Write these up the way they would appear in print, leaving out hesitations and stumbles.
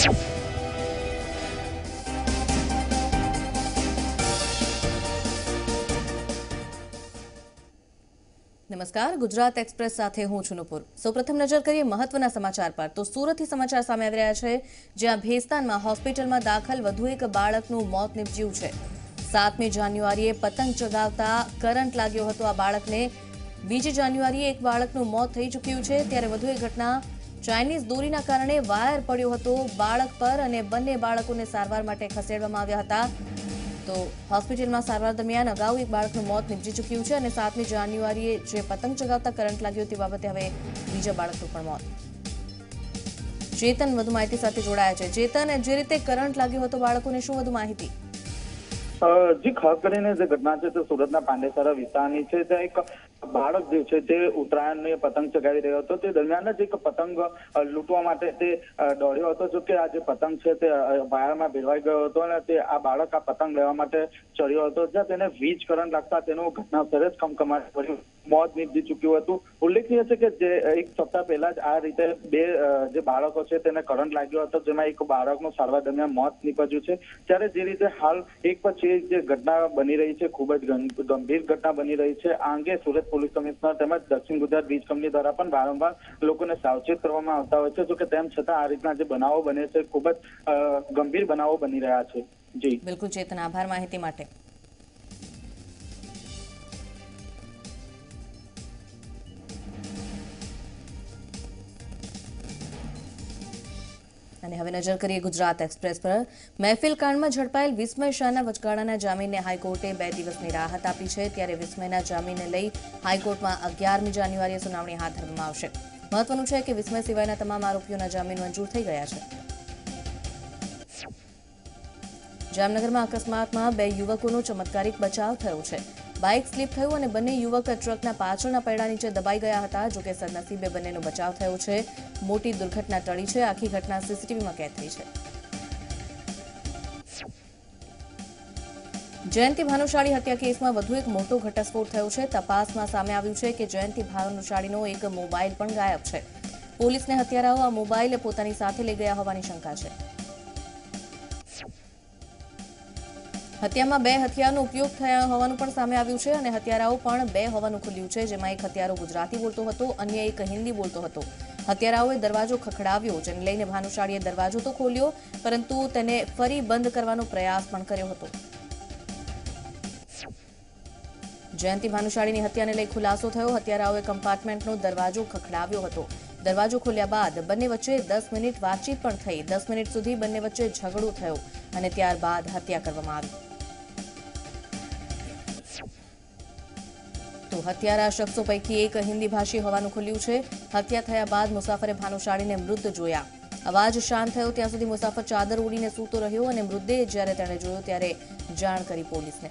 નમસ્કાર, ગુજરાત એક્સપ્રેસ સાથે હું છું નુપુર। સૌપ્રથમ નજર કરીએ મહત્વના સમાચાર પર। તો સુરતથી સમાચાર સામે આવી રહ્યા છે, જ્યાં ભેસ્તાનમાં હોસ્પિટલમાં દાખલ વધુ એક બાળકનું મોત નિપજ્યું છે। 7મી જાન્યુઆરીએ પતંગ ચગાવતા કરંટ લાગ્યો હતો આ બાળકને। 2 જાન્યુઆરીએ એક બાળકનું મોત થઈ ચૂક્યું છે, ત્યારે વધુ એક ઘટના ચાઇનીઝ દોરીના કારણે વાયર પડ્યો હતો બાળક પર અને બંને બાળકોને સારવાર માટે ખસેડવામાં આવ્યા હતા। તો હોસ્પિટલમાં સારવાર દરમિયાન અગાઉ એક બાળકનું મોત નિપજી ચૂક્યું છે અને 7મી જાન્યુઆરીએ જે પતંગ ચગાવતા કરંટ લાગ્યો તે બાબતે હવે બીજા બાળકનું પણ મોત। ચેતન વધુ માહિતી સાથે જોડાયા છે। ચેતન, જે રીતે કરંટ લાગ્યો હતો બાળકોને શું વધુ માહિતી? જી, ખાસ કરીને જે ઘટના છે તે સુરતના પાંડેસરા વિસ્તારની છે। ત્યાં એક બાળક જે છે તે ઉત્તરાયણને પતંગ ચગાવી રહ્યો હતો। તે દરમિયાન જ એક પતંગ લૂંટવા માટે તે દોડ્યો હતો। જો કે આ જે પતંગ છે તે વાયરમાં ભેળવાઈ ગયો હતો અને તે આ બાળક આ પતંગ લેવા માટે ચડ્યો હતો, જ્યાં તેને વીજ કરંટ લાગતા તેનું ઘટનાસ્થળે જ કમકમાટ પડ્યું, મોત નીપજી ચૂક્યું હતું। ઉલ્લેખનીય છે કે જે એક સપ્તાહ પહેલા જ આ રીતે બે જે બાળકો છે તેને કરંટ લાગ્યો હતો, જેમાં એક બાળકનું સારવાર દરમિયાન મોત નીપજ્યું છે। ત્યારે જે રીતે હાલ એક પછી જે ઘટના બની રહી છે, ખૂબ જ ગંભીર ઘટના બની રહી છે। આ અંગે સુરત પોલીસ કમિશનર તેમજ દક્ષિણ ગુજરાત વીજ કંપની દ્વારા પણ વારંવાર લોકોને સાવચેત કરવામાં આવતા હોય છે। જો કે તેમ છતાં આ રીતના જે બનાવો બને છે, ખૂબ જ ગંભીર બનાવો બની રહ્યા છે। જી બિલકુલ ચેતન, આભાર માહિતી માટે। અને હવે નજર કરીએ ગુજરાત એક્સપ્રેસ પર। મહેફિલ કાંડમાં ઝડપાયેલ વિસ્મય શાહના વચગાળાના જામીનને હાઈકોર્ટે 2 દિવસની રાહત આપી છે। ત્યારે વિસ્મયના જામીનને લઈ હાઈકોર્ટમાં 11મી જાન્યુઆરીએ સુનાવણી હાથ ધરવામાં આવશે। મહત્વનું છે કે વિસ્મય સિવાયના તમામ આરોપીઓના જામીન મંજૂર થઈ ગયા છે। જામનગરમાં અકસ્માતમાં 2 યુવકોનો ચમત્કારિક બચાવ થયો છે। બાઇક સ્લીપ થયું અને બંને યુવક ટ્રકના પાછળના પૈડા નીચે દબાઈ ગયા હતા। જોકે સદનસીબે બંનેનો બચાવ થયો છે। મોટી દુર્ઘટના ટળી છે। આખી ઘટના સીસીટીવીમાં કેદ થઈ છે। જયંતિ ભાનુશાળી હત્યા કેસમાં વધુ એક મોટો ઘટસ્ફોટ થયો છે। તપાસમાં સામે આવ્યું છે કે જયંતિ ભાનુશાળીનો એક મોબાઈલ પણ ગાયબ છે। પોલીસને હત્યારાઓ આ મોબાઈલ પોતાની સાથે લઈ ગયા હોવાની શંકા છે। હત્યામાં 2 હથિયારનો ઉપયોગ થયો હોવાનું પણ સામે આવ્યું છે અને હત્યારાઓ પણ 2 હોવાનું ખુલ્યું છે, જેમાં એક હત્યારો ગુજરાતી બોલતો હતો, અન્ય એક હિન્દી બોલતો હતો। હત્યારાઓએ દરવાજો ખખડાવ્યો, જેને લઈને ભાનુશાળીએ દરવાજો તો ખોલ્યો, પરંતુ તેને ફરી બંધ કરવાનો પ્રયાસ પણ કર્યો હતો। જયંતિ ભાનુશાળીની હત્યાને લઈ ખુલાસો થયો। હત્યારાઓએ કમ્પાર્ટમેન્ટનો દરવાજો ખખડાવ્યો હતો। દરવાજો ખોલ્યા બાદ બંને વચ્ચે 10 મિનિટ વાતચીત પણ થઈ। 10 મિનિટ સુધી બંને વચ્ચે ઝઘડો થયો અને ત્યારબાદ હત્યા કરવામાં આવી। તો હત્યારા શખ્સો પૈકી એક હિન્દી ભાષી હોવાનું ખુલ્યું છે। હત્યા થયા બાદ મુસાફરે ભાનુશાળીને મૃત જોયા। અવાજ શાંત થયો ત્યાં સુધી મુસાફર ચાદર ઓઢીને સૂતો રહ્યો અને મૃતદેહ જ્યારે તેણે જોયો ત્યારે જાણ કરી પોલીસને।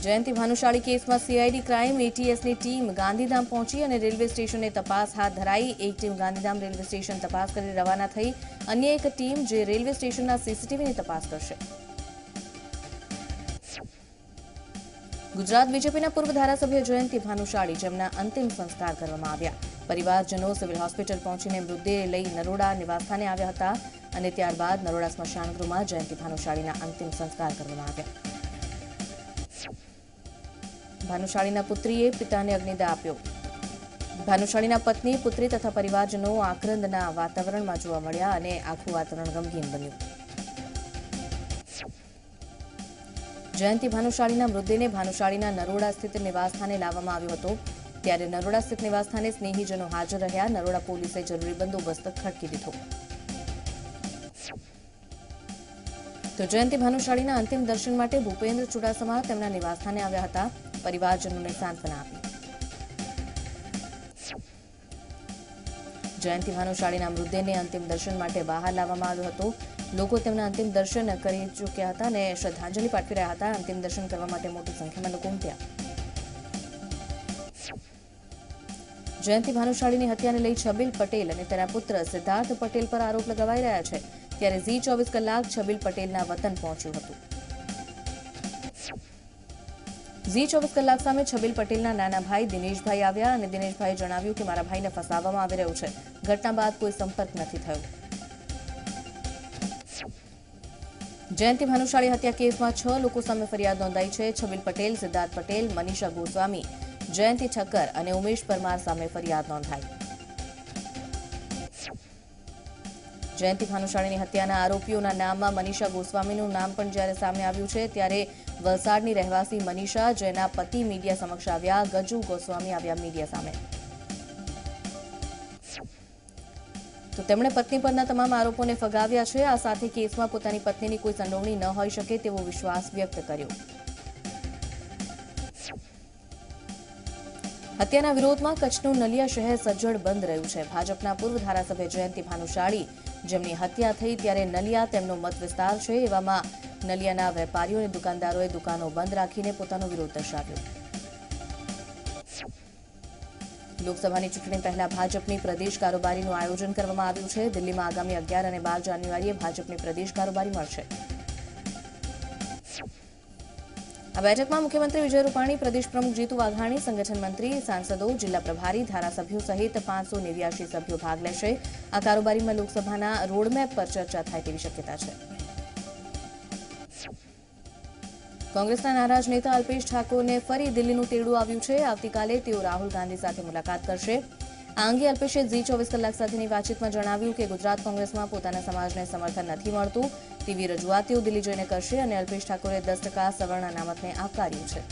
જયંતિ ભાનુશાળી કેસમાં સીઆઈડી ક્રાઇમ એટીએસની ટીમ ગાંધીધામ પહોંચી અને રેલવે સ્ટેશને તપાસ હાથ ધરાઈ। એક ટીમ ગાંધીધામ રેલવે સ્ટેશન તપાસ કરી રવાના થઈ, અન્ય એક ટીમ જે રેલવે સ્ટેશનના સીસીટીવીની તપાસ કરશે। ગુજરાત બીજેપીના પૂર્વ ધારાસભ્ય જયંતિ ભાનુશાળી, જેમના અંતિમ સંસ્કાર કરવામાં આવ્યા। પરિવારજનો સિવિલ હોસ્પિટલ પહોંચીને મૃતદેહ લઈ નરોડા નિવાસસ્થાને આવ્યા હતા અને ત્યારબાદ નરોડા સ્મશાનગૃહમાં જયંતિ ભાનુશાળીના અંતિમ સંસ્કાર કરવામાં આવ્યા। ભાનુશાળીના પુત્રીએ પિતાને અગ્નિદાહ આપ્યો। ભાનુશાળીના પત્ની, પુત્રી તથા પરિવારજનો આક્રંદના વાતાવરણમાં જોવા મળ્યા અને આખું વાતાવરણ ગમગીન બન્યું। જયંતિ ભાનુશાળીના મૃતદેહને ભાનુશાળીના નરોડા સ્થિત નિવાસસ્થાને લાવવામાં આવ્યો હતો। ત્યારે નરોડા સ્થિત નિવાસસ્થાને સ્નેહીજનો હાજર રહ્યા। નરોડા પોલીસે જરૂરી બંદોબસ્ત ખડકી દીધો। તો જયંતિ ભાનુશાળીના અંતિમ દર્શન માટે ભૂપેન્દ્ર ચુડાસમા તેમના નિવાસસ્થાને આવ્યા હતા। પરિવારજનોને સાંત્વના આપી। જયંતિ ભાનુશાળીના મૃતદેહને અંતિમ દર્શન માટે બહાર લાવવામાં આવ્યો હતો। લોકો તેમના અંતિમ દર્શન કરી ચૂક્યા હતા અને શ્રદ્ધાંજલિ પાઠવી રહ્યા હતા। અંતિમ દર્શન કરવા માટે મોટી સંખ્યામાં લોકો ઉમટ્યા। જયંતિ ભાનુશાળીની હત્યાને લઈ છબીલ પટેલ અને તેના પુત્ર સિદ્ધાર્થ પટેલ પર આરોપ લગાવાઈ રહ્યા છે। ત્યારે ઝી 24 કલાક છબીલ પટેલના વતન પહોંચ્યું હતું। ઝી 24 કલાક સામે છબીલ પટેલના નાના ભાઈ દિનેશભાઈ આવ્યા અને દિનેશભાઈએ જણાવ્યું કે મારા ભાઈને ફસાવવામાં આવી રહ્યો છે. ઘટના બાદ કોઈ સંપર્ક નથી થયો. જયંતિ ભાનુશાળી હત્યા કેસમાં 6 લોકો સામે ફરિયાદ નોંધાઈ છે. છબીલ પટેલ, સિદ્ધાર્થ પટેલ, મનીષા ગોસ્વામી, જયંતિ ઠક્કર અને ઉમેશ પરમાર સામે ફરિયાદ નોંધાઈ. જયંતિ ભાનુશાળીની હત્યાના આરોપીઓના નામમાં મનીષા ગોસ્વામીનું નામ પણ જ્યારે સામે આવ્યું છે, ત્યારે વલસાડની રહેવાસી મનીષા, જેના પતિ મીડિયા સમક્ષ આવ્યા, ગજુ ગોસ્વામી આવ્યા મીડિયા સામે. તો તેમણે પત્ની પરના તમામ આરોપોને ફગાવ્યા છે. આ સાથે કેસમાં પોતાની પત્નીની કોઈ સંડોવણી ન હોઈ શકે તેવો વિશ્વાસ વ્યક્ત કર્યો. હત્યાના વિરોધમાં કચ્છનું નલિયા શહેર સજ્જડ બંધ રહ્યું છે. ભાજપના પૂર્વ ધારાસભ્ય જયંતિ ભાનુશાળી, જેમની હત્યા થઈ ત્યારે નલિયા તેમનો મત વિસ્તાર છે. એવામાં નલિયાના વેપારીઓ અને દુકાનદારોએ દુકાનો બંધ રાખીને પોતાનો વિરોધ દર્શાવ્યો. લોકસભાની ચૂંટણી પહેલા ભાજપની પ્રદેશ કારોબારીનું આયોજન કરવામાં આવ્યું છે. દિલ્હીમાં આગામી 11 અને 12 જાન્યુઆરીએ ભાજપની પ્રદેશ કારોબારી મળશે. આ બેઠકમાં મુખ્યમંત્રી વિજય રૂપાણી, પ્રદેશ પ્રમુખ જીતુ વાઘાણી, સંગઠન મંત્રી, સાંસદો, જિલ્લા પ્રભારી, ધારાસભ્યો સહિત 589 સભ્યો ભાગ લેશે. આ કારોબારીમાં લોકસભાના રોડમેપ પર ચર્ચા થાય તેવી શક્યતા છે. કોંગ્રેસના નારાજ નેતા અલ્પેશ ઠાકોરને ફરી દિલ્હીનું તેડું આવ્યું છે. આવતીકાલે તેઓ રાહુલ ગાંધી સાથે મુલાકાત કરશે. આ અંગે અલ્પેશે ઝી 24 કલાક સાથેની વાતચીતમાં જણાવ્યું કે ગુજરાત કોંગ્રેસમાં પોતાના સમાજને સમર્થન નથી મળતું. તેવી રજૂઆત તેઓ દિલ્હી જઈને કરશે અને અલ્પેશ ઠાકોરે 10% સવર્ણ અનામતને આવકાર્યું છે.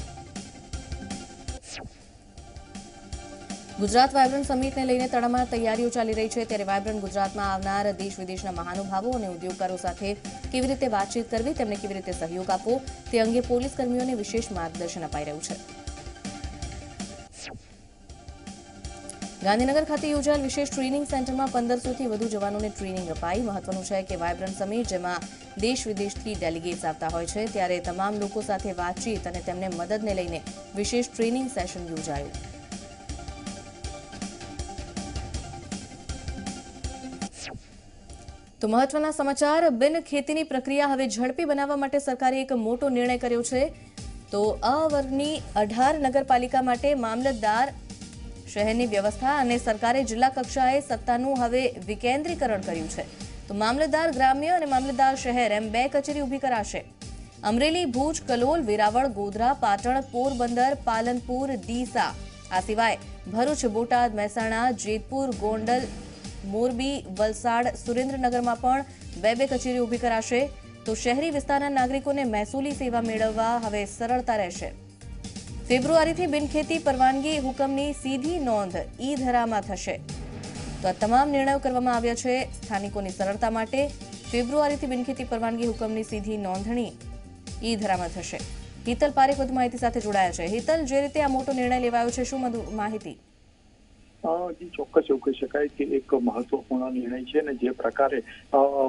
ગુજરાત વાયબ્રન્ટ સમિટને લઈને તડામાર તૈયારીઓ ચાલી રહી છે. ત્યારે વાયબ્રન્ટ ગુજરાતમાં આવનાર દેશ વિદેશના મહાનુભાવો અને ઉદ્યોગકારો સાથે કેવી રીતે વાતચીત કરવી, તેમને કેવી રીતે સહયોગ આપવો, તે અંગે પોલીસ કર્મીઓને વિશેષ માર્ગદર્શન અપાઈ રહ્યું છે. ગાંધીનગર ખાતે યોજાયેલ વિશેષ ટ્રેનિંગ સેન્ટરમાં 1500થી વધુ જવાનોને ટ્રેનિંગ અપાઈ. મહત્વનું છે કે વાયબ્રન્ટ સમિટ, જેમાં દેશ વિદેશથી ડેલિગેટ્સ આવતા હોય છે, ત્યારે તમામ લોકો સાથે વાતચીત અને તેમને મદદને લઈને વિશેષ ટ્રેનિંગ સેશન યોજાયું. તો મહત્વના સમાચાર, બિન ખેતીની પ્રક્રિયા હવે ઝડપી બનાવવા માટે સરકારે એક મોટો નિર્ણય કર્યો છે. તો અ વર્ગની 18 નગરપાલિકા માટે મામલતદાર શહેરની વ્યવસ્થા અને સરકારે જિલ્લા કક્ષાએ સત્તાનું હવે વિકેન્દ્રીકરણ કર્યું છે. તો મામલતદાર ગ્રામ્ય અને મામલતદાર શહેર એમ 2 કચેરી ઊભી કરાશે. અમરેલી, ભુજ, કલોલ, વેરાવળ, ગોધરા, પાટણ, પોરબંદર, પાલનપુર, ડીસા, આ સિવાય ભરૂચ, બોટાદ, મહેસાણા, જેતપુર, ગોંડલ, મોરબી, વલસાડ, સુરેન્દ્રનગરમાં પણ 2 કચેરી ઊભી કરાશે. તો શહેરી વિસ્તારના નાગરિકોને મહેસૂલી સેવા મેળવવા હવે સરળતા રહેશે. ફેબ્રુઆરીથી બિનખેતી પરવાનગી હુકમની સીધી નોંધ ઈ-ધરામાં થશે. તો આ તમામ નિર્ણયો કરવામાં આવ્યા છે સ્થાનિકોની સરળતા માટે. ફેબ્રુઆરીથી બિનખેતી પરવાનગી હુકમની સીધી નોંધણી ઈ-ધરામાં થશે. હિતલ પારેખ વધુ માહિતી સાથે જોડાયા છે. હિતલ, જે રીતે આ મોટો નિર્ણય લેવાયો છે, શું માહિતી? જી, ચોક્કસ એવું કહી શકાય કે એક મહત્વપૂર્ણ નિર્ણય છે ને જે પ્રકારે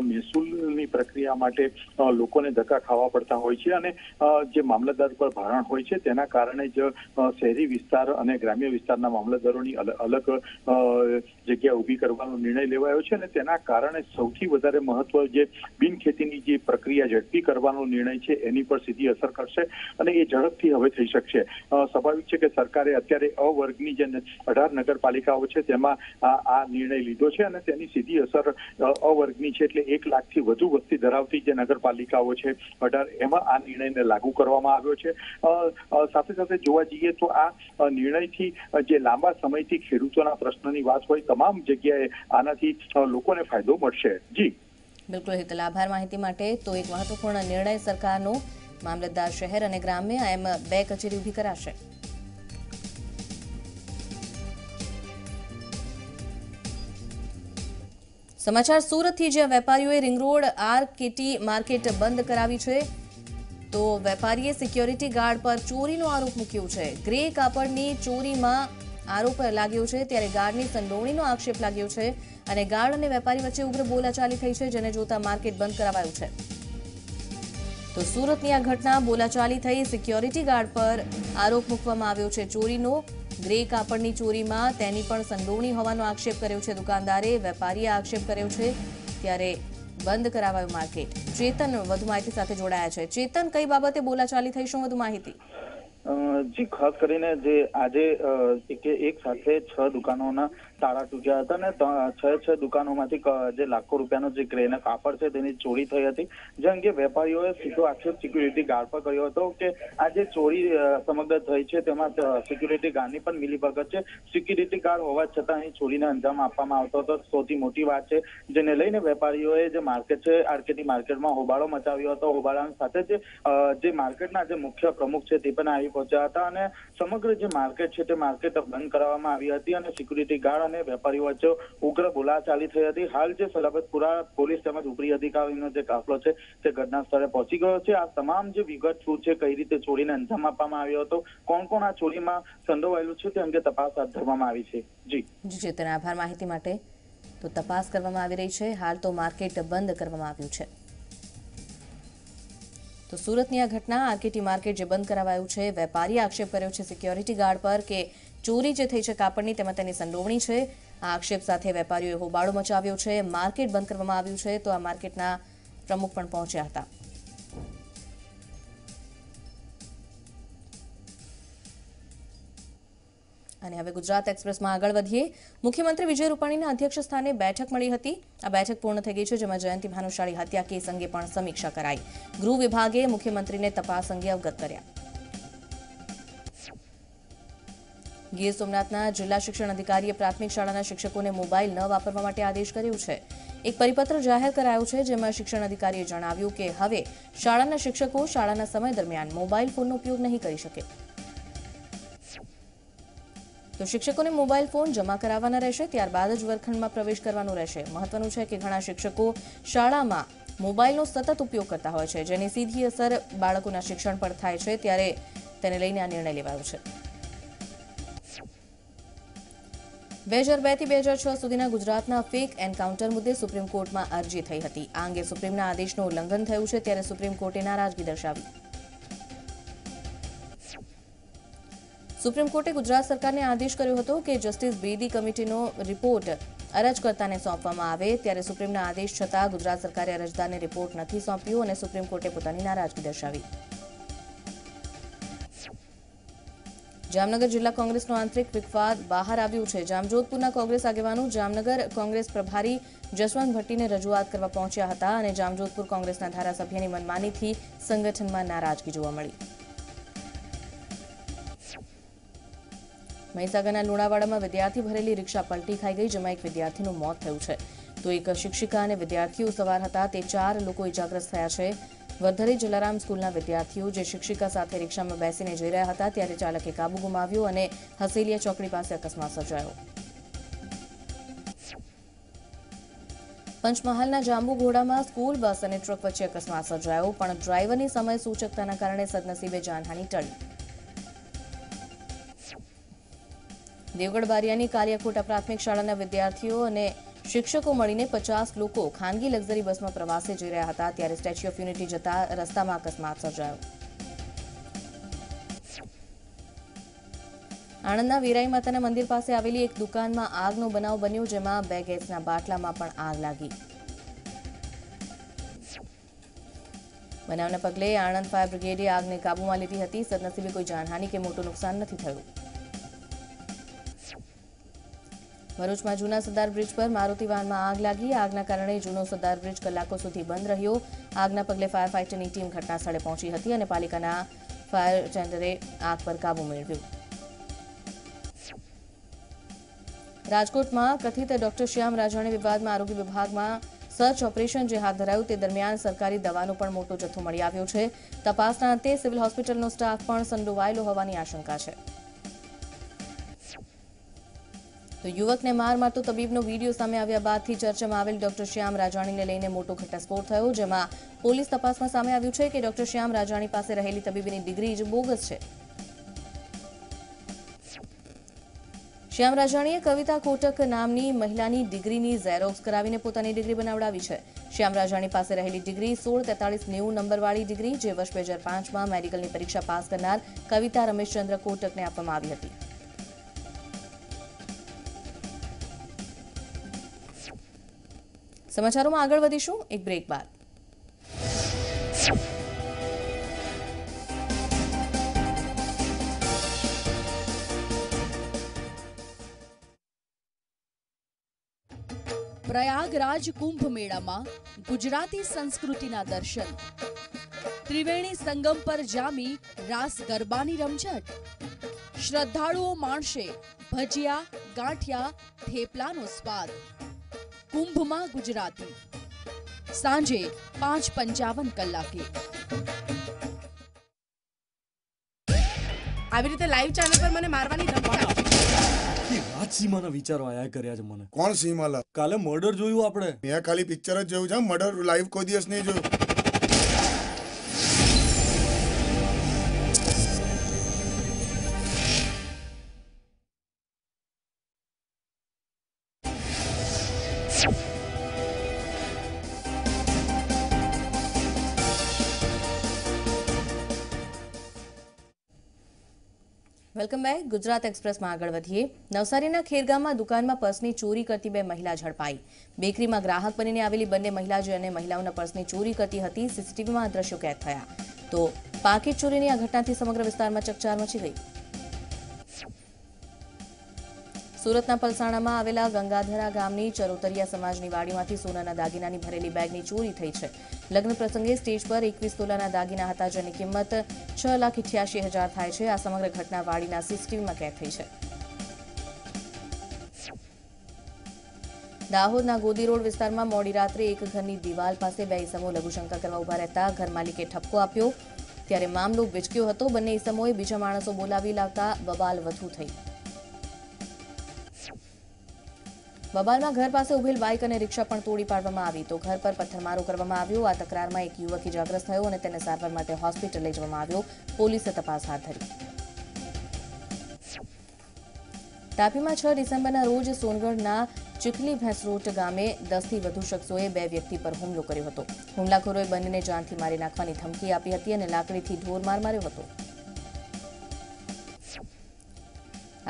મહેસૂલની પ્રક્રિયા માટે લોકોને ધક્કા ખાવા પડતા હોય છે અને જે મામલતદાર પર ભારણ હોય છે તેના કારણે જ શહેરી વિસ્તાર અને ગ્રામ્ય વિસ્તારના મામલતદારોની અલગ જગ્યા ઊભી કરવાનો નિર્ણય લેવાયો છે અને તેના કારણે સૌથી વધારે મહત્વ જે બિનખેતીની જે પ્રક્રિયા ઝડપી કરવાનો નિર્ણય છે એની પર સીધી અસર કરશે અને એ ઝડપથી હવે થઈ શકશે. સ્વાભાવિક છે કે સરકારે અત્યારે અ વર્ગની જે 18 નગરપાલિકા છે તેમાં આ નિર્ણય લીધો છે અને તેની સીધી અસર અ વર્ગની છે, એટલે 1 લાખથી વધુ વસ્તી ધરાવતી જે નગરપાલિકાઓ છે 18, એમાં આ નિર્ણયને લાગુ કરવામાં આવ્યો છે. સાથે સાથે જોવા જઈએ તો આ નિર્ણયથી જે લાંબા સમયથી ખેડૂતોના પ્રશ્નની વાત હોય, તમામ જગ્યાએ આનાથી લોકોને ફાયદો મળશે. જી બિલકુલ હિતલ, આભાર માહિતી માટે. તો એક મહત્વપૂર્ણ નિર્ણય સરકારનો, મામલતદાર શહેર અને ગ્રામ્ય એમ 2 કચેરી ઊભી કરાશે. સમાચાર સુરતથી, જ્યાં વેપારીઓએ રિંગ રોડ આર-કેટી માર્કેટ બંધ કરાવી છે. તો વેપારીએ સિક્યોરિટી ગાર્ડ પર ચોરીનો આરોપ મૂક્યો છે. ગ્રે કાપડની ચોરીમાં આરોપ લાગ્યો છે, ત્યારે ગાર્ડની સંડોવણીનો આક્ષેપ લાગ્યો છે અને ગાર્ડ અને વેપારી વચ્ચે ઉગ્ર બોલાચાલી થઈ છે, જેને જોતા માર્કેટ બંધ કરાવાયું છે. તો સુરતની આ ઘટના, બોલાચાલી થઈ, સિક્યોરિટી ગાર્ડ પર આરોપ મૂકવામાં આવ્યો છે ચોરીનો. ગ્રે કાપડની ચોરીમાં તેની પણ સંડોવણી હોવાનો આક્ષેપ કર્યો છે દુકાનદારે. વેપારીએ આક્ષેપ કર્યો છે, ત્યારે બંધ કરાવાયું માર્કેટ. ચેતન વધુ માહિતી સાથે જોડાયા છે. ચેતન, કઈ બાબતે બોલાચાલી થઈ, શું વધુ માહિતી? જી ખાસ કરીને જે આજે એક સાથે 6 દુકાનોના તાળા તૂટ્યા હતા અને 6 દુકાનોમાંથી જે લાખો રૂપિયાનો જે ગ્રેના કાપડ છે તેની ચોરી થઈ હતી, જે અંગે વેપારીઓએ સીધો આક્ષેપ સિક્યુરિટી ગાર્ડ પર કર્યો હતો કે આ જે ચોરી સમગ્ર થઈ છે તેમાં સિક્યુરિટી ગાર્ડની પણ મિલીભગત છે. સિક્યુરિટી ગાર્ડ હોવા છતાં અહીં ચોરીને અંજામ આપવામાં આવતો હતો. સૌથી મોટી વાત છે, જેને લઈને વેપારીઓએ જે માર્કેટ છે આરકેટી માર્કેટમાં હોબાળો મચાવ્યો હતો. હોબાળાની સાથે જે માર્કેટના જે મુખ્ય પ્રમુખ છે તે પણ આવી પહોંચ્યા હતા અને સમગ્ર જે માર્કેટ છે તે માર્કેટ બંધ કરાવવામાં આવી હતી અને સિક્યુરિટી ગાર્ડ અને વેપારીઓ વચ્ચે ઉગ્ર બોલાચાલી થઈ હતી. હાલ જે સલાબતપુરા પોલીસ તેમજ ઉપરી અધિકારીનો જે કાફલો છે તે ઘટના સ્થળે પહોંચી ગયો છે. આ તમામ જે વિગત શું છે, કઈ રીતે ચોરીને અંજામ આપવામાં આવ્યો હતો, કોણ કોણ આ ચોરીમાં સંડોવાયેલું છે તે અંગે તપાસ હાથ ધરવામાં આવી છે. જી ચેતન, આભાર માહિતી માટે. તો તપાસ કરવામાં આવી રહી છે. હાલ તો માર્કેટ બંધ કરવામાં આવ્યું છે. તો સુરતની આ ઘટના, આરકેટી માર્કેટ જે બંધ કરાવાયું છે, વેપારીએ આક્ષેપ કર્યો છે સિક્યોરિટી ગાર્ડ પર કે ચોરી જે થઈ છે કાપડની તેમાં તેની સંડોવણી છે. આ આક્ષેપ સાથે વેપારીઓએ હોબાળો મચાવ્યો છે. માર્કેટ બંધ કરવામાં આવ્યું છે. તો આ માર્કેટના પ્રમુખ પણ પહોંચ્યા હતા. અને હવે ગુજરાત એક્સપ્રેસમાં આગળ વધીએ. મુખ્યમંત્રી વિજય રૂપાણીના અધ્યક્ષ સ્થાને બેઠક મળી હતી. આ બેઠક પૂર્ણ થઈ ગઈ છે, જેમાં જયંતિ ભાનુશાળી હત્યા કેસ અંગે પણ સમીક્ષા કરાઈ. ગૃહ વિભાગે મુખ્યમંત્રીને તપાસ અંગે અવગત કર્યા. ગીર સોમનાથના જિલ્લા શિક્ષણ અધિકારીએ પ્રાથમિક શાળાના શિક્ષકોને મોબાઈલ ન વાપરવા માટે આદેશ કર્યો છે. એક પરિપત્ર જાહેર કરાયો છે, જેમાં શિક્ષણ અધિકારીએ જણાવ્યું કે હવે શાળાના શિક્ષકો શાળાના સમય દરમિયાન મોબાઈલ ફોનનો ઉપયોગ નહીં કરી શકે. તો શિક્ષકોને મોબાઈલ ફોન જમા કરાવવાના રહેશે, ત્યારબાદ જ વર્ગખંડમાં પ્રવેશ કરવાનો રહેશે. મહત્વનું છે કે ઘણા શિક્ષકો શાળામાં મોબાઈલનો સતત ઉપયોગ કરતા હોય છે, જેની સીધી અસર બાળકોના શિક્ષણ પર થાય છે. ત્યારે તેને લઈને આ નિર્ણય લેવાયો છે. 2002 થી 2006 સુધીના ગુજરાતના ફેક એન્કાઉન્ટર મુદ્દે સુપ્રીમ કોર્ટમાં અરજી થઈ હતી. આ અંગે સુપ્રીમના આદેશનું ઉલ્લંઘન થયું છે, ત્યારે સુપ્રીમ કોર્ટે નારાજગી દર્શાવી. સુપ્રીમ કોર્ટે ગુજરાત સરકારને આદેશ કર્યો હતો કે જસ્ટિસ બેદી કમિટીનો રિપોર્ટ અરજકર્તાને સોંપવામાં આવે. ત્યારે સુપ્રીમના આદેશ છતાં ગુજરાત સરકારે અરજદારને રિપોર્ટ નથી સોંપ્યો અને સુપ્રીમ કોર્ટે પોતાની નારાજગી દર્શાવી. જામનગર જિલ્લા કોંગ્રેસનો આંતરિક વિવાદ બહાર આવ્યું છે. જામજોધપુરના કોંગ્રેસ આગેવાનો જામનગર કોંગ્રેસ પ્રભારી જસવંત ભટ્ટીને રજૂઆત કરવા પહોંચ્યા હતા અને જામજોધપુર કોંગ્રેસના ધારાસભ્યની મનમાનીથી સંગઠનમાં નારાજગી જોવા મળી. મહીસાગરના લુણાવાડામાં વિદ્યાર્થી ભરેલી રિક્ષા પલટી ખાઈ ગઈ, જેમાં એક વિદ્યાર્થીનું મોત થયું છે. તો એક શિક્ષિકા અને વિદ્યાર્થીઓ સવાર હતા, તે 4 લોકો ઇજાગ્રસ્ત થયા છે. વર્ધરી જલારામ સ્કૂલના વિદ્યાર્થીઓ જે શિક્ષિકા સાથે રિક્ષામાં બેસીને જઈ રહ્યા હતા, ત્યારે ચાલકે કાબુ ગુમાવ્યો અને હસેલિયા ચોકડી પાસે અકસ્માત સર્જાયો. પંચમહાલના જાંબુઘોડામાં સ્કૂલ બસ અને ટ્રક વચ્ચે અકસ્માત સર્જાયો, પણ ડ્રાઈવરની સમય સૂચકતાના કારણે સદનસીબે જાનહાનિ ટળી. દેવગઢ બારિયાની કાલિયાકોટા પ્રાથમિક શાળાના વિદ્યાર્થીઓ અને શિક્ષકો મળીને 50 લોકો ખાનગી લક્ઝરી બસમાં પ્રવાસે જઈ રહ્યા હતા, ત્યારે સ્ટેચ્યુ ઓફ યુનિટી જતા રસ્તામાં અકસ્માત સર્જાયો. આણંદના વીરાઈ માતાના મંદિર પાસે આવેલી એક દુકાનમાં આગનો બનાવ બન્યો, જેમાં 2 ગેસના બાટલામાં પણ આગ લાગી. બનાવના પગલે આણંદ ફાયર બ્રિગેડે આગને કાબૂમાં લીધી હતી. સદનસીબે કોઈ જાનહાનિ કે મોટું નુકસાન નથી થયું. ભરૂચમાં જૂના સરદાર બ્રિજ પર મારુતિ વાહનમાં આગ લાગી. આગના કારણે જૂનો સરદાર બ્રિજ કલાકો સુધી બંધ રહ્યો. આગના પગલે ફાયર ફાઇટરની ટીમ ઘટના સ્થળે પહોંચી હતી અને પાલિકાના ફાયર ટેન્ડરે આગ પર કાબુ મેળવ્યો. રાજકોટમાં કથિત ડોક્ટર શ્યામ રાજાણી વિવાદમાં આરોગ્ય વિભાગમાં સર્ચ ઓપરેશન જે હાથ ધરાયું તે દરમિયાન સરકારી દવાનો પણ મોટો જથ્થો મળી આવ્યો છે. તપાસના અંતે સિવિલ હોસ્પિટલનો સ્ટાફ પણ સંડોવાયેલો હોવાની આશંકા છે. તો યુવકને માર મારતો તબીબનો વિડીયો સામે આવ્યા બાદથી ચર્ચામાં આવેલ ડોક્ટર શ્યામ રાજાણીને લઈને મોટો ઘટસ્ફોટ થયો, જેમાં પોલીસ તપાસમાં સામે આવ્યું છે કે ડોક્ટર શ્યામ રાજાણી પાસે રહેલી તબીબીની ડિગ્રી જ બોગસ છે. શ્યામ રાજાણીએ કવિતા કોટક નામની મહિલાની ડિગ્રીની ઝેરોક્સ કરાવીને પોતાની ડિગ્રી બનાવડાવી છે. શ્યામ રાજાણી પાસે રહેલી ડિગ્રી 164390 નંબરવાળી ડિગ્રી, જે વર્ષ 2005માં મેડિકલની પરીક્ષા પાસ કરનાર કવિતા રમેશચંદ્ર કોટકને આપવામાં આવી હતી. સમાચારોમાં આગળ વધીશું એક બ્રેક બાદ. પ્રયાગરાજ કુંભ મેળામાં ગુજરાતી સંસ્કૃતિના દર્શન, ત્રિવેણી સંગમ પર જામી રાસ ગરબાની રમઝટ, શ્રદ્ધાળુઓ માણશે ભજીયા, ગાંઠિયા, થેપલાનો સ્વાદ. કુંભમાં ગુજરાતી, સાંજે 5:55 કલાકે. આવી રીતે લાઈવ ચેનલ પર મને મારવાની ધમકી આપી. રાજ સીમાના વિચારો આયા કર્યા છે મને. કોણ સીમાલા? કાલે મર્ડર જોયું આપણે. મેં ખાલી પિક્ચર જ જોયું છે, મર્ડર લાઈવ કોઈ દિવસ નહીં જોયું. Welcome back. ગુજરાત એક્સપ્રેસમાં આગળ વધીએ. નવસારીના ખેરગામમાં દુકાનમાં પર્સની ચોરી કરતી બે મહિલા ઝડપાઈ. બેકરીમાં ગ્રાહક બનીને આવેલી બંને મહિલા જે અને મહિલાઓના પર્સની ચોરી કરતી હતી, સીસીટીવીમાં આ દ્રશ્યો કેદ થયા. તો પાકીટ ચોરીની આ ઘટનાથી સમગ્ર વિસ્તારમાં ચકચાર મચી ગઈ. સુરતના પલસાણામાં આવેલા ગંગાધરા ગામની ચરોતરિયા સમાજની વાડીમાંથી સોનાના દાગીનાની ભરેલી બેગની ચોરી થઈ છે. લગ્ન પ્રસંગે સ્ટેજ પર 21 તોલાના દાગીના હતા, જેની કિંમત 6,88,000 થાય છે. આ સમગ્ર ઘટના વાડીના સીસીટીવીમાં કેદ થઈ છે. દાહોદના ગોદી રોડ વિસ્તારમાં મોડી રાત્રે એક ઘરની દિવાલ પાસે બે ઈસમો લઘુશંકા કરવા ઉભા રહેતા ઘર માલિકે ઠપકો આપ્યો, ત્યારે મામલો વિચક્યો હતો. બંને ઈસમોએ બીજા માણસો બોલાવી લાવતા બબાલ વધુ થઈ. બબાલમાં ઘર પાસે ઉભેલ બાઇક અને રિક્ષા પણ તોડી પાડવામાં આવી, તો ઘર પર પથ્થરમારો કરવામાં આવ્યો. આ તકરારમાં એક યુવક ઇજાગ્રસ્ત થયો અને તેને સારવાર માટે હોસ્પિટલ લઈ જવામાં આવ્યો. પોલીસે તપાસ હાથ ધરી. તાપીમાં 6 ડિસેમ્બરના રોજ સોનગઢના ચીખલી ભેંસરોટ ગામે 10થી વધુ શખ્સોએ બે વ્યક્તિ પર હુમલો કર્યો હતો. હુમલાખોરોએ બંનેને જાનથી મારી નાખવાની ધમકી આપી હતી અને લાકડીથી ઢોરમાર માર્યો હતો.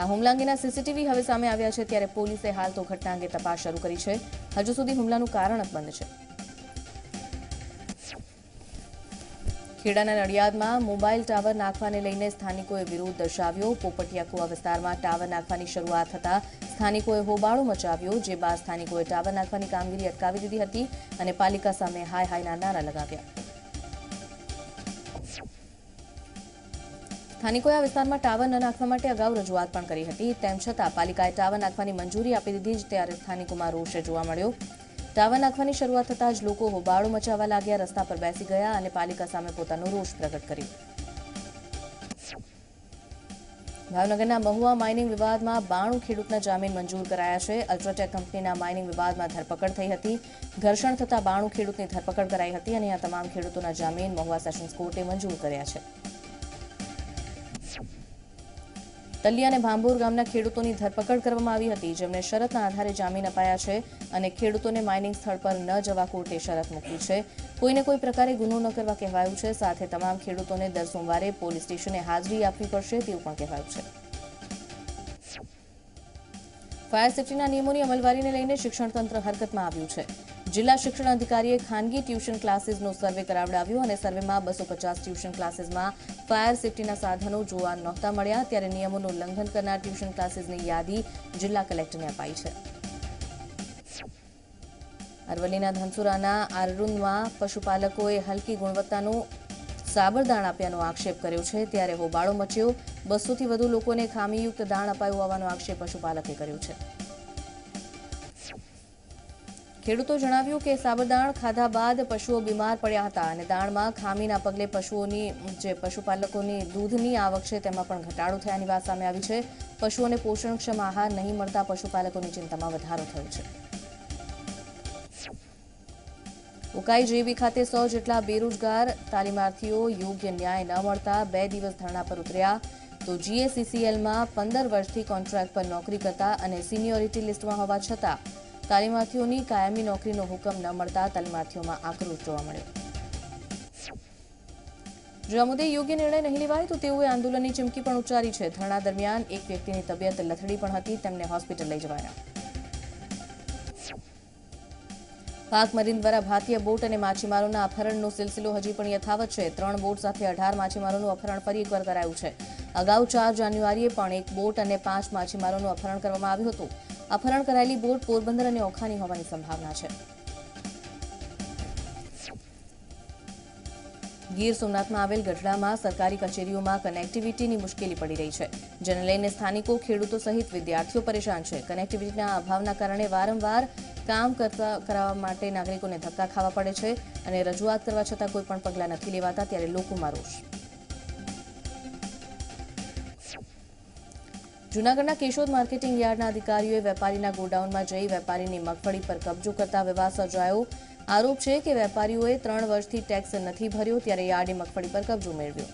આ હુમલા અંગેના સીસીટીવી હવે સામે આવ્યા છે, ત્યારે પોલીસે હાલ તો ઘટના અંગે તપાસ શરૂ કરી છે. હજુ સુધી હુમલાનું કારણ બંધ છે. ખેડાના નડિયાદમાં મોબાઈલ ટાવર નાખવાને લઈને સ્થાનિકોએ વિરોધ દર્શાવ્યો. પોપટિયા કુવા વિસ્તારમાં ટાવર નાખવાની શરૂઆત થતા સ્થાનિકોએ હોબાળો મચાવ્યો, જે બાદ સ્થાનિકોએ ટાવર નાખવાની કામગીરી અટકાવી દીધી હતી અને પાલિકા સામે હાય હાયના નારા લગાવ્યા. સ્થાનિકોએ આ વિસ્તારમાં ટાવર ન નાખવા માટે અગાઉ રજૂઆત પણ કરી હતી. તેમ છતાં પાલિકાએ ટાવર નાખવાની મંજૂરી આપી દીધી, ત્યારે સ્થાનિકોમાં રોષ જોવા મળ્યો. ટાવર નાખવાની શરૂઆત થતાં જ લોકો હોબાળો મચાવવા લાગ્યા, રસ્તા પર બેસી ગયા અને પાલિકા સામે પોતાનો રોષ પ્રગટ કર્યો. ભાવનગરના મહુવા માઇનિંગ વિવાદમાં 92 ખેડૂતના જામીન મંજૂર કરાયા છે. અલ્ટ્રાટેક કંપનીના માઇનિંગ વિવાદમાં ધરપકડ થઈ હતી. ઘર્ષણ થતાં 92 ખેડૂતની ધરપકડ કરાઈ હતી અને આ તમામ ખેડૂતોના જામીન મહુવા સેશન્સ કોર્ટે મંજૂર કર્યા છે. તલિયા અને ભાંભોર ગામના ખેડૂતોની ધરપકડ કરવામાં આવી હતી, જેમને શરતના આધારે જામીન અપાયા છે અને ખેડૂતોને માઇનિંગ સ્થળ પર ન જવા કોર્ટે શરત મૂકી છે. કોઈને કોઈ પ્રકારે ગુનો ન કરવા કહેવાયું છે. સાથે તમામ ખેડૂતોને દર સોમવારે પોલીસ સ્ટેશને હાજરી આપવી પડશે તેવું પણ કહેવાયું છે. ફાયર સેફ્ટીના નિયમોની અમલવારીને લઈને શિક્ષણ તંત્ર હરકતમાં આવ્યું છે. જિલ્લા શિક્ષણ અધિકારીએ ખાનગી ટ્યુશન ક્લાસીસનો સર્વે કરાવડાવ્યો અને સર્વેમાં 250 ટ્યુશન ક્લાસીસમાં ફાયર સેફ્ટીના સાધનો જોવા નહોતા મળ્યા, ત્યારે નિયમોનું ઉલ્લંઘન કરનાર ટ્યુશન ક્લાસીસની યાદી જિલ્લા કલેક્ટરને અપાઈ છે. અરવલ્લીના ધનસુરાના આરરૂનમાં પશુપાલકોએ હલકી ગુણવત્તાનું સાબરદાણ આપ્યાનો આક્ષેપ કર્યો છે, ત્યારે હોબાળો મચ્યો. 200થી વધુ લોકોને ખામીયુક્ત દાણ અપાયું હોવાનો આક્ષેપ પશુપાલકે કર્યો છે. ખેડૂતો જણાવ્યું કે સાબરદાણ ખાધા બાદ પશુઓ બીમાર પડ્યા હતા અને દાણમાં ખામીના પગલે પશુપાલકોની દૂધની આવક છે તેમાં પણ ઘટાડો થયાની વાત સામે આવી છે. પશુઓને પોષણક્ષમ આહાર નહીં મળતા પશુપાલકોની ચિંતામાં વધારો થયો છે. ઉકાઈ જેબી ખાતે 100 જેટલા બેરોજગાર તાલીમાર્થીઓ યોગ્ય ન્યાય ન મળતા 2 દિવસ ધરણા પર ઉતર્યા, તો જીએસીસીએલમાં 15 વર્ષથી કોન્ટ્રાક્ટ પર નોકરી કરતા અને સિનિયોરિટી લિસ્ટમાં હોવા છતાં તાલીમાર્થીઓની કાયમી નોકરીનો હુકમ ન મળતા તાલીમાર્થીઓમાં આક્રોશ જોવા મળ્યો. જો આ મુદ્દે યોગ્ય નિર્ણય નહીં લેવાય તો તેઓએ આંદોલનની ચીમકી પણ ઉચ્ચારી છે. ધરણા દરમિયાન એક વ્યક્તિની તબિયત લથડી પણ હતી, તેમને હોસ્પિટલ લઈ જવાયા. પાક મરીન દ્વારા ભારતીય બોટ અને માછીમારોના અપહરણનો સિલસિલો હજી પણ યથાવત છે. 3 બોટ સાથે 18 માછીમારોનું અપહરણ ફરી એકવાર કરાયું છે. અગાઉ 4 જાન્યુઆરીએ પણ એક બોટ અને 5 માછીમારોનું અપહરણ કરવામાં આવ્યું હતું. અપહરણ કરાયેલી બોટ પોરબંદર અને ઓખાની હોવાની સંભાવના છે. ગીર સોમનાથમાં આવેલ ગઢડામાં સરકારી કચેરીઓમાં કનેક્ટિવિટીની મુશ્કેલી પડી રહી છે, જેને લઈને સ્થાનિકો, ખેડૂતો સહિત વિદ્યાર્થીઓ પરેશાન છે. કનેક્ટિવિટીના અભાવના કારણે વારંવાર કામ કરાવવા માટે નાગરિકોને ધક્કા ખાવા પડે છે અને રજૂઆત કરવા છતાં કોઈ પણ પગલાં નથી લેવાતા, ત્યારે લોકોમાં રોષ. જૂનાગઢના કેશોદ માર્કેટિંગ યાર્ડના અધિકારીઓએ વેપારીના ગોડાઉનમાં જઈ વેપારીની મગફળી પર કબજો કરતા વિવાદ સર્જાયો. આરોપ છે કે વેપારીઓએ 3 વર્ષથી ટેક્સ નથી ભર્યો, ત્યારે યાર્ડે મગફળી પર કબજો મેળવ્યો.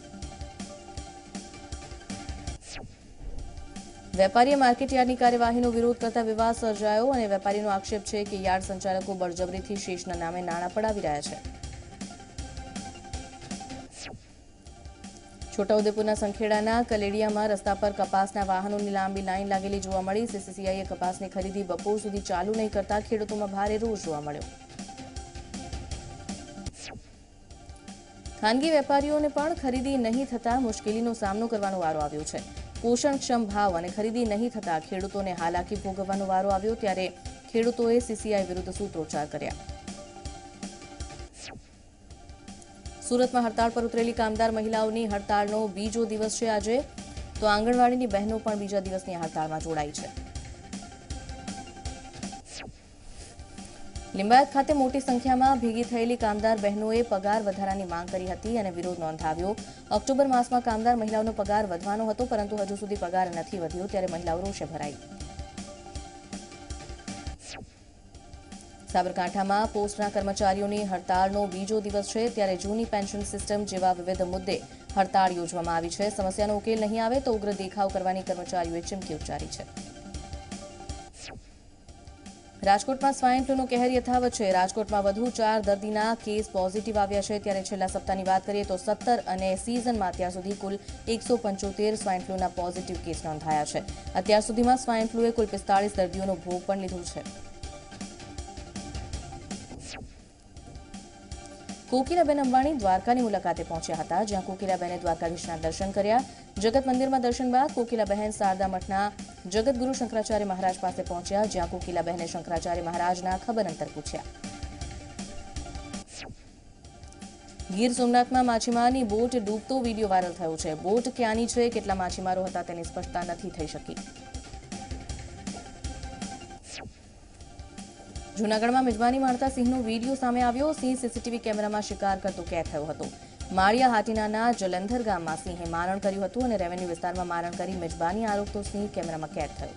વેપારીએ માર્કેટ યાર્ડની કાર્યવાહીનો વિરોધ કરતા વિવાદ સર્જાયો અને વેપારીનો આક્ષેપ છે કે યાર્ડ સંચાલકો બળજબરીથી શેષના નામે નાણાં પડાવી રહ્યા છે. છોટાઉદેપુરના સંખેડાના કલેડિયામાં રસ્તા પર કપાસના વાહનોની લાંબી લાઈન લાગેલી જોવા મળી. સીસીસીઆઈએ કપાસની ખરીદી બપોર સુધી ચાલુ નહીં કરતા ખેડૂતોમાં ભારે રોષ જોવા મળ્યો. ખાનગી વેપારીઓને પણ ખરીદી નહીં થતા મુશ્કેલીનો સામનો કરવાનો વારો આવ્યો છે. પોષણક્ષમ ભાવ અને ખરીદી નહીં થતા ખેડૂતોને હાલાકી ભોગવવાનો વારો આવ્યો, ત્યારે ખેડૂતોએ સીસીઆઈ વિરુદ્ધ સૂત્રોચ્ચાર કર્યા. સુરતમાં હડતાળ પર ઉતરેલી કામદાર મહિલાઓની હડતાળનો બીજો દિવસ છે આજે, તો આંગણવાડીની બહેનો પણ બીજા દિવસની હડતાળમાં જોડાઈ છે. લિંબાયત ખાતે મોટી સંખ્યામાં ભેગી થયેલી કામદાર બહેનોએ પગાર વધારાની માંગ કરી હતી અને વિરોધ નોંધાવ્યો. ઓક્ટોબર માસમાં કામદાર મહિલાઓનો પગાર વધવાનો હતો, પરંતુ હજુ સુધી પગાર નથી વધ્યો, ત્યારે મહિલાઓ રોષે ભરાઈ. સાબરકાંઠામાં પોસ્ટના કર્મચારીઓની હડતાળનો બીજો દિવસ છે, ત્યારે જૂની પેન્શન સિસ્ટમ જેવા વિવિધ મુદ્દે હડતાળ યોજવામાં આવી છે. સમસ્યાનો ઉકેલ નહીં આવે તો ઉગ્ર દેખાવ કરવાની કર્મચારીઓએ ચીમકી ઉચ્ચારી છે. રાજકોટમાં સ્વાઇન ફ્લૂનો કહેર યથાવત છે. રાજકોટમાં વધુ 4 દર્દીના કેસ પોઝિટિવ આવ્યા છે, ત્યારે છેલ્લા સપ્તાહની વાત કરીએ તો 17 અને સિઝનમાં અત્યાર સુધી કુલ 175 સ્વાઇન ફ્લૂના પોઝિટિવ કેસ નોંધાયા છે. અત્યાર સુધીમાં સ્વાઇન ફ્લૂએ કુલ 45 દર્દીઓનો ભોગ પણ લીધો છે. કોકિલાબેન અંબાણી દ્વારકાની મુલાકાતે પહોંચ્યા હતા, જ્યાં કોકિલાબેને દ્વારકાધીશના દર્શન કર્યા. જગત મંદિરમાં દર્શન બાદ કોકિલાબહેન શારદા મઠના જગતગુરુ શંકરાચાર્ય મહારાજ પાસે પહોંચ્યા, જ્યાં કોકિલાબહેને શંકરાચાર્ય મહારાજના ખબર અંતર પૂછ્યા. ગીર સોમનાથમાં માછીમારની બોટ ડૂબતો વિડીયો વાયરલ થયો છે. બોટ ક્યાંની છે, કેટલા માછીમારો હતા તેની સ્પષ્ટતા નથી થઈ શકી. જૂનાગઢમાં મિજબાની માણતા સિંહનો વિડીયો સામે આવ્યો. સિંહ સીસીટીવી કેમેરામાં શિકાર કરતો કેદ થયો હતો. માળિયા હાટીનાના જલંધર ગામમાં સિંહે મારણ કર્યું હતું અને રેવન્યુ વિસ્તારમાં મારણ કરી મિજબાની આરોપતો સિંહ કેમેરામાં કેદ થયો.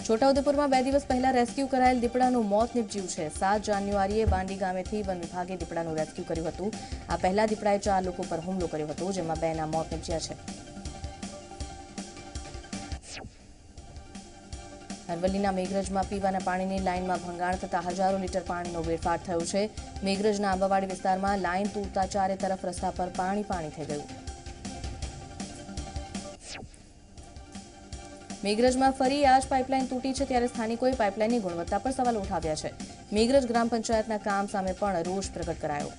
છોટાઉદેપુરમાં 2 દિવસ પહેલા રેસ્ક્યુ કરાયેલ દીપડાનું મોત નીપજ્યું છે. 7 જાન્યુઆરીએ બાંડી ગામેથી વન વિભાગે દીપડાનું રેસ્ક્યુ કર્યું હતું. આ પહેલા દીપડાએ 4 લોકો પર હુમલો કર્યો હતો, જેમાં 2ના મોત નીપજ્યા છે. અરવલ્લીના મેઘરજમાં પીવાના પાણીની લાઇનમાં ભંગાણ થતા હજારો લીટર પાણીનો વેડફાટ થયો છે. મેઘરજના આંબાવાડી વિસ્તારમાં લાઇન તૂટતા ચારે તરફ રસ્તા પર પાણી થઈ ગયું. મેઘરજમાં ફરી આ જ પાઇપલાઇન તૂટી છે, ત્યારે સ્થાનિકોએ પાઇપલાઇનની ગુણવત્તા પર સવાલ ઉઠાવ્યા છે. મેઘરજ ગ્રામ પંચાયતના કામ સામે પણ રોષ પ્રગટ કરાયો.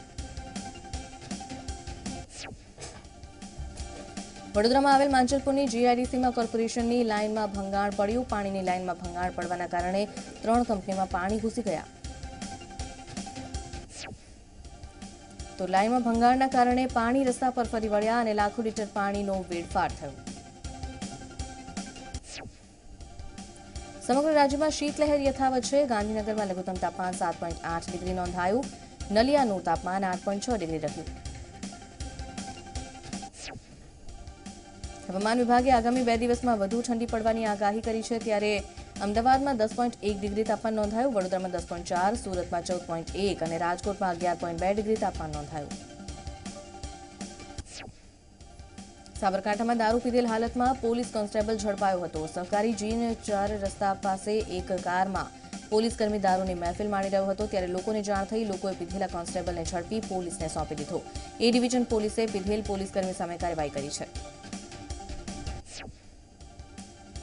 વડોદરામાં આવેલ માંજલપુરની જીઆઈડીસીમાં કોર્પોરેશનની લાઇનમાં ભંગાણ પડ્યું. પાણીની લાઇનમાં ભંગાણ પડવાના કારણે 3 કંપનીમાં પાણી ઘૂસી ગયા. તો લાઇનમાં ભંગાણના કારણે પાણી રસ્તા પર ફરી વળ્યા અને લાખો લીટર પાણીનો વેડફાટ થયો. સમગ્ર રાજ્યમાં શીતલહેર યથાવત છે. ગાંધીનગરમાં લઘુત્તમ તાપમાન 7.8 ડિગ્રી નોંધાયું. નલિયાનું તાપમાન 8.6 ડિગ્રી રહ્યું. હવામાન વિભાગે આગામી 2 દિવસમાં વધુ ઠંડી પડવાની આગાહી કરી છે, ત્યારે અમદાવાદમાં 10.1 ડિગ્રી તાપમાન નોંધાયું, વડોદરામાં 10.4, સુરતમાં 14.1 અને રાજકોટમાં 11.2 ડિગ્રી તાપમાન નોંધાયું. સાબરકાંઠામાં દારૂ પીધેલ હાલતમાં પોલીસ કોન્સ્ટેબલ ઝડપાયો હતો. સહકારી G4 રસ્તા પાસે એક કારમાં પોલીસકર્મી દારૂની મહેફિલ માણી રહ્યો હતો, ત્યારે લોકોને જાણ થઈ. લોકોએ પીધેલા કોન્સ્ટેબલને ઝડપી પોલીસને સોંપી દીધો. એ ડિવિઝન પોલીસે પીધેલ પોલીસકર્મી સામે કાર્યવાહી કરી છે.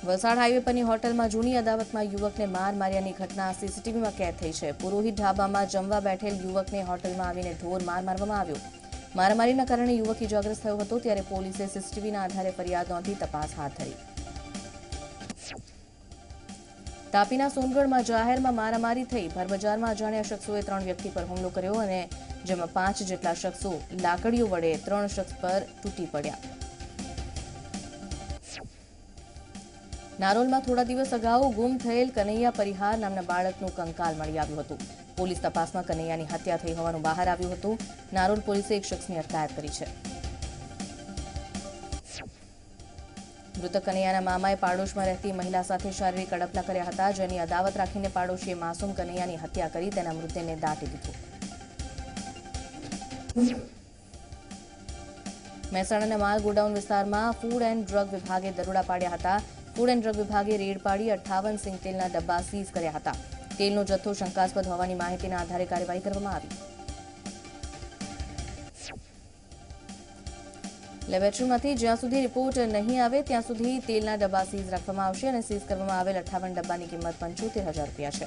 વલસાડ હાઈવે પરની હોટલમાં જૂની અદાવતમાં યુવકને માર માર્યાની ઘટના સીસીટીવીમાં કેદ થઈ છે. પુરોહિત ઢાબામાં જમવા બેઠેલ યુવકને હોટલમાં આવીને ઢોર માર મારવામાં આવ્યો. મારામારીના કારણે યુવક ઇજાગ્રસ્ત થયો હતો ત્યારે પોલીસે સીસીટીવીના આધારે ફરિયાદ નોંધી તપાસ હાથ ધરી. તાપીના સોનગઢમાં જાહેરમાં મારામારી થઈ. ભરબજારમાં અજાણ્યા શખ્સોએ 3 વ્યક્તિ પર હુમલો કર્યો અને જેમાં 5 જેટલા શખ્સો લાકડીઓ વડે 3 શખ્સ પર તૂટી પડ્યા. નારોલમાં થોડા દિવસ અગાઉ ગુમ થયેલ કનૈયા પરિહાર નામના બાળકનું કંકાલ મળી આવ્યું હતું. પોલીસ તપાસમાં કનૈયાની હત્યા થઈ હોવાનું બહાર આવ્યું હતું. નારોલ પોલીસે એક શખ્સની અટકાયત કરી છે. મૃતક કનૈયાના મામાએ પાડોશમાં રહેતી મહિલા સાથે શારીરિક અડપલા કર્યા હતા, જેની અદાવત રાખીને પાડોશીએ માસૂમ કનૈયાની હત્યા કરી તેના મૃતદેહને દાટી દીધો. મહેસાણાના માલ ગોડાઉન વિસ્તારમાં ફૂડ એન્ડ ડ્રગ વિભાગે દરોડા પાડ્યા હતા. ફૂડ એન્ડ ડ્રગ વિભાગે રેડ પાડી 58 સિંગ તેલના ડબ્બા સીઝ કર્યા હતા. તેલનો જથ્થો શંકાસ્પદ હોવાની માહિતીના આધારે કાર્યવાહી કરવામાં આવી. લેબોરેટરીમાંથી જ્યાં સુધી રિપોર્ટ નહીં આવે ત્યાં સુધી તેલના ડબ્બા સીઝ રાખવામાં આવશે અને સીઝ કરવામાં આવેલ 58 ડબ્બાની કિંમત 75,000 રૂપિયા છે.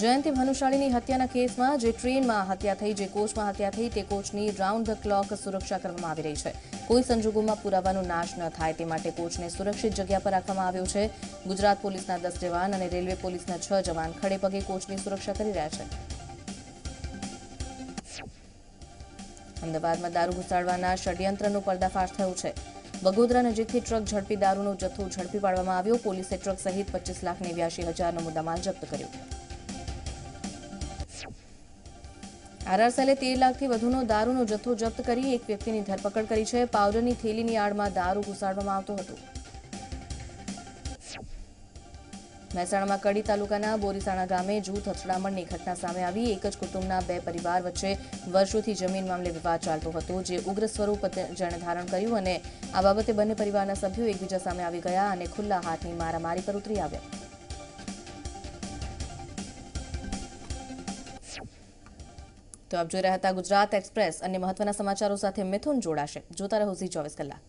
જયંતિ ભાનુશાળીની હત્યાના કેસમાં જે ટ્રેનમાં હત્યા થઈ, જે કોચમાં હત્યા થઈ, તે કોચની રાઉન્ડ ધ ક્લોક સુરક્ષા કરવામાં આવી રહી છે. કોઈ સંજોગોમાં પુરાવાનો નાશ ન થાય તે માટે કોચને સુરક્ષિત જગ્યા પર રાખવામાં આવ્યો છે. ગુજરાત પોલીસના 10 જવાન અને રેલવે પોલીસના 6 જવાન ખડે પગે કોચની સુરક્ષા કરી રહ્યા છે. અમદાવાદમાં દારૂ ઘુસાડવાના ષડયંત્રનો પર્દાફાશ થયો છે. બગોદરા નજીકથી ટ્રક ઝડપી દારૂનો જથ્થો ઝડપી પાડવામાં આવ્યો. પોલીસે ટ્રક સહિત 25,82,000નો મુદ્દામાલ જપ્ત કર્યો. આરઆર સેલે 13 લાખથી વધુનો દારૂનો જથ્થો જપ્ત કરી એક વ્યક્તિની ધરપકડ કરી છે. પાવડરની થેલીની આડમાં દારૂ ઘુસાડવામાં આવતો હતો. મહેસાણામાં કડી તાલુકાના બોરીસાણા ગામે જૂથ અથડામણની ઘટના સામે આવી. એક જ કુટુંબના 2 પરિવાર વચ્ચે વર્ષોથી જમીન મામલે વિવાદ ચાલતો હતો, જે ઉગ્ર સ્વરૂપ જેણે ધારણ કર્યું અને આ બાબતે બંને પરિવારના સભ્યો એકબીજા સામે આવી ગયા અને ખુલ્લા હાથની મારામારી પર ઉતરી આવ્યા. તો આપ જોઈ રહ્યા હતા ગુજરાત એક્સપ્રેસ. અન્ય મહત્વના સમાચારો સાથે મિથુન જોડાશે. જોતા રહો ઝી 24 કલાક.